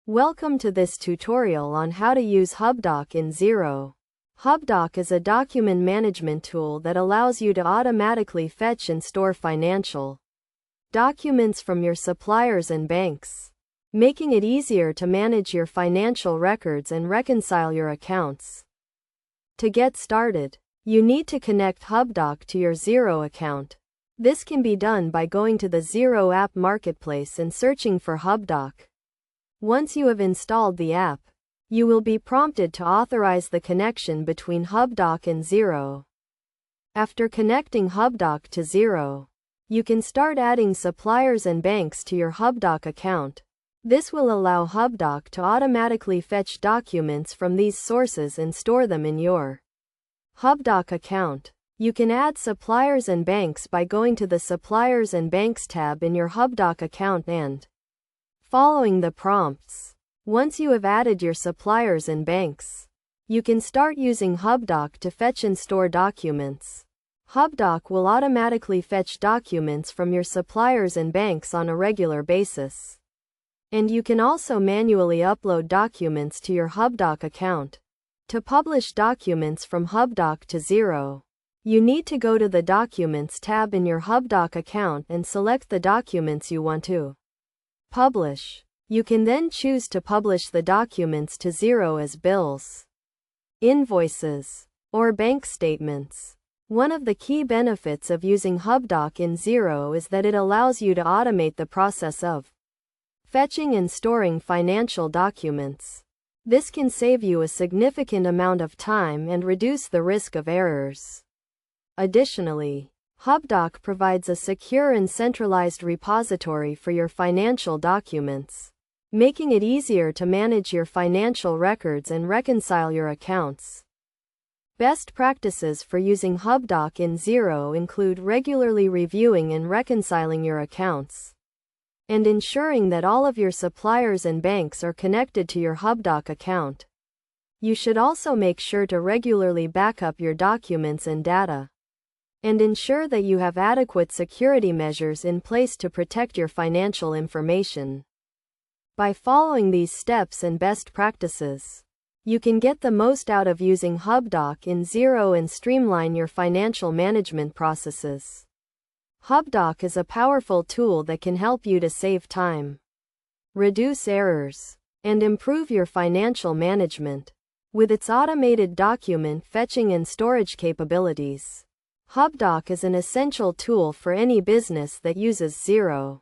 Welcome to this tutorial on how to use Hubdoc in Xero. Hubdoc is a document management tool that allows you to automatically fetch and store financial documents from your suppliers and banks, making it easier to manage your financial records and reconcile your accounts. To get started, you need to connect Hubdoc to your Xero account. This can be done by going to the Xero app marketplace and searching for Hubdoc. Once you have installed the app, you will be prompted to authorize the connection between Hubdoc and Xero. After connecting Hubdoc to Xero, you can start adding suppliers and banks to your Hubdoc account. This will allow Hubdoc to automatically fetch documents from these sources and store them in your Hubdoc account. You can add suppliers and banks by going to the Suppliers and Banks tab in your Hubdoc account and following the prompts. Once you have added your suppliers and banks, you can start using Hubdoc to fetch and store documents. Hubdoc will automatically fetch documents from your suppliers and banks on a regular basis. And you can also manually upload documents to your Hubdoc account. To publish documents from Hubdoc to Xero, you need to go to the Documents tab in your Hubdoc account and select the documents you want to publish. You can then choose to publish the documents to Xero as bills, invoices, or bank statements. One of the key benefits of using Hubdoc in Xero is that it allows you to automate the process of fetching and storing financial documents. This can save you a significant amount of time and reduce the risk of errors. Additionally, Hubdoc provides a secure and centralized repository for your financial documents, making it easier to manage your financial records and reconcile your accounts. Best practices for using Hubdoc in Xero include regularly reviewing and reconciling your accounts, and ensuring that all of your suppliers and banks are connected to your Hubdoc account. You should also make sure to regularly back up your documents and data, and ensure that you have adequate security measures in place to protect your financial information. By following these steps and best practices, you can get the most out of using Hubdoc in Xero and streamline your financial management processes. Hubdoc is a powerful tool that can help you to save time, reduce errors, and improve your financial management. With its automated document fetching and storage capabilities, Hubdoc is an essential tool for any business that uses Xero.